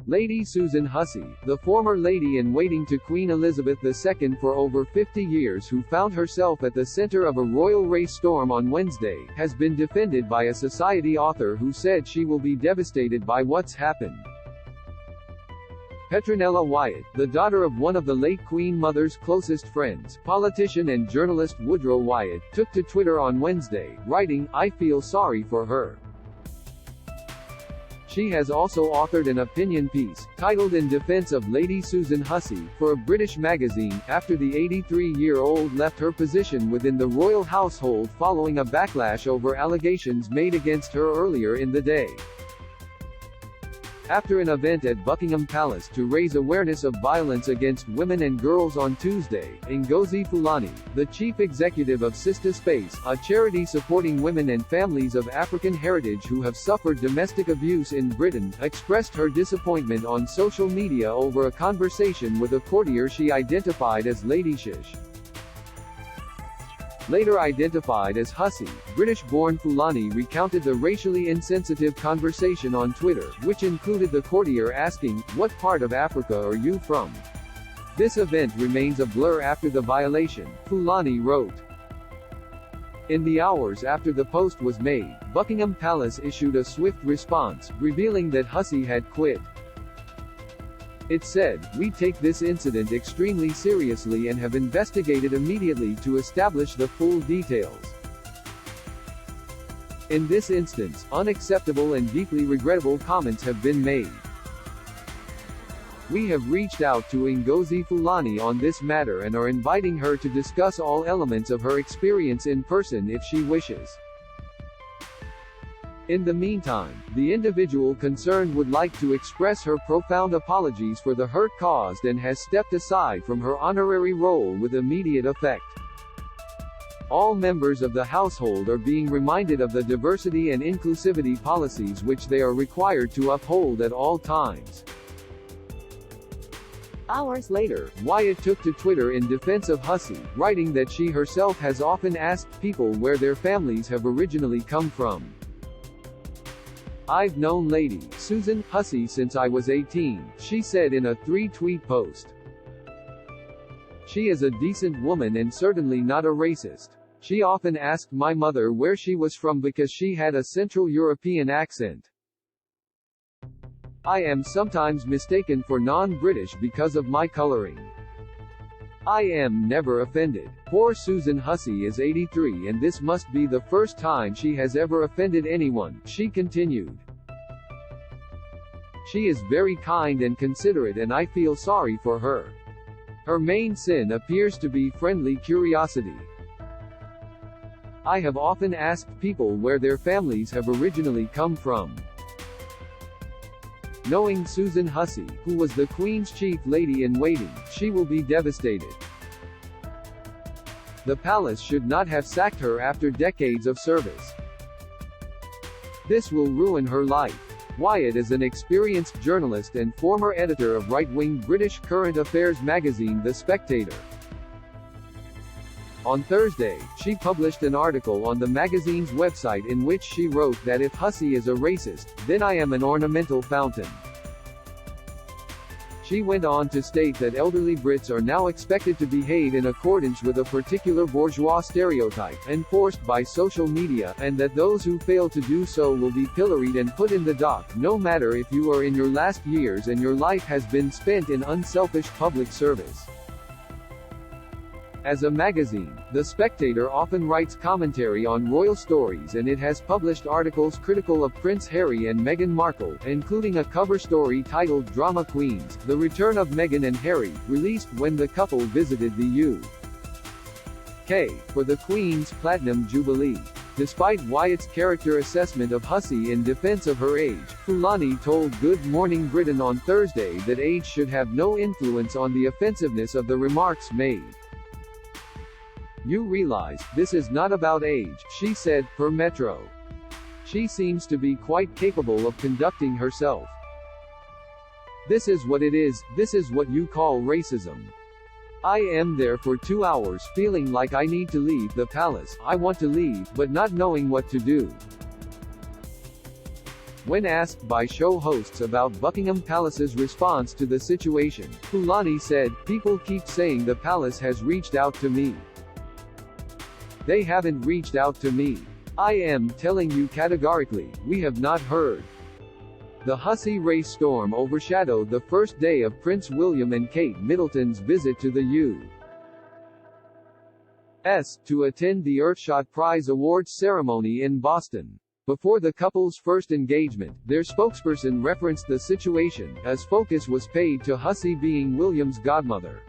Lady Susan Hussey, the former lady-in-waiting to Queen Elizabeth II for over 50 years who found herself at the center of a royal race storm on Wednesday, has been defended by a Society author who said she will be devastated by what's happened. Petronella Wyatt, the daughter of one of the late Queen Mother's closest friends, politician and journalist Woodrow Wyatt, took to Twitter on Wednesday, writing, "I feel sorry for her." She has also authored an opinion piece, titled In Defense of Lady Susan Hussey, for a British magazine, after the 83-year-old left her position within the royal household following a backlash over allegations made against her earlier in the day. After an event at Buckingham Palace to raise awareness of violence against women and girls on Tuesday, Ngozi Fulani, the chief executive of Sister Space, a charity supporting women and families of African heritage who have suffered domestic abuse in Britain, expressed her disappointment on social media over a conversation with a courtier she identified as Lady Shish. Later identified as Hussey, British-born Fulani recounted the racially insensitive conversation on Twitter, which included the courtier asking, "What part of Africa are you from?" This event remains a blur after the violation, Fulani wrote. In the hours after the post was made, Buckingham Palace issued a swift response, revealing that Hussey had quit. It said, "We take this incident extremely seriously and have investigated immediately to establish the full details. In this instance, unacceptable and deeply regrettable comments have been made. We have reached out to Ngozi Fulani on this matter and are inviting her to discuss all elements of her experience in person if she wishes. In the meantime, the individual concerned would like to express her profound apologies for the hurt caused and has stepped aside from her honorary role with immediate effect. All members of the household are being reminded of the diversity and inclusivity policies which they are required to uphold at all times." Hours later, Wyatt took to Twitter in defense of Hussey, writing that she herself has often asked people where their families have originally come from. "I've known Lady Susan Hussey since I was 18, she said in a 3-tweet post. "She is a decent woman and certainly not a racist. She often asked my mother where she was from because she had a Central European accent. I am sometimes mistaken for non-British because of my coloring. I am never offended. Poor Susan Hussey is 83 and this must be the first time she has ever offended anyone," she continued. "She is very kind and considerate and I feel sorry for her. Her main sin appears to be friendly curiosity. I have often asked people where their families have originally come from." Knowing Susan Hussey, who was the Queen's chief lady-in-waiting, she will be devastated. The palace should not have sacked her after decades of service. This will ruin her life. Wyatt is an experienced journalist and former editor of right-wing British current affairs magazine The Spectator. On Thursday, she published an article on the magazine's website in which she wrote that if Hussey is a racist, then I am an ornamental fountain. She went on to state that elderly Brits are now expected to behave in accordance with a particular bourgeois stereotype, enforced by social media, and that those who fail to do so will be pilloried and put in the dock, no matter if you are in your last years and your life has been spent in unselfish public service. As a magazine, The Spectator often writes commentary on royal stories and it has published articles critical of Prince Harry and Meghan Markle, including a cover story titled Drama Queens: The Return of Meghan and Harry, released when the couple visited the UK for the Queen's Platinum Jubilee. Despite Wyatt's character assessment of Hussey in defense of her age, Fulani told Good Morning Britain on Thursday that age should have no influence on the offensiveness of the remarks made. "You realize, this is not about age," she said, per Metro. "She seems to be quite capable of conducting herself. This is what it is, this is what you call racism. I am there for 2 hours feeling like I need to leave the palace, I want to leave, but not knowing what to do." When asked by show hosts about Buckingham Palace's response to the situation, Fulani said, "People keep saying the palace has reached out to me. They haven't reached out to me. I am telling you categorically, we have not heard." The Hussey race storm overshadowed the first day of Prince William and Kate Middleton's visit to the U.S. to attend the Earthshot Prize Awards ceremony in Boston. Before the couple's first engagement, their spokesperson referenced the situation, as focus was paid to Hussey being William's godmother.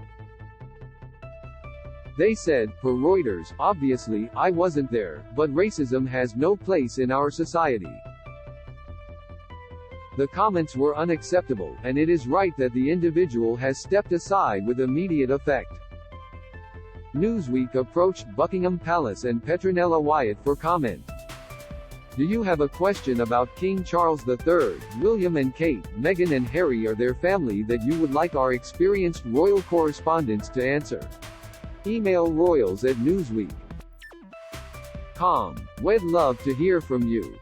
They said, per Reuters, "Obviously, I wasn't there, but racism has no place in our society." The comments were unacceptable, and it is right that the individual has stepped aside with immediate effect. Newsweek approached Buckingham Palace and Petronella Wyatt for comment. Do you have a question about King Charles III, William and Kate, Meghan and Harry or their family that you would like our experienced royal correspondents to answer? Email royals@newsweek.com. We'd love to hear from you.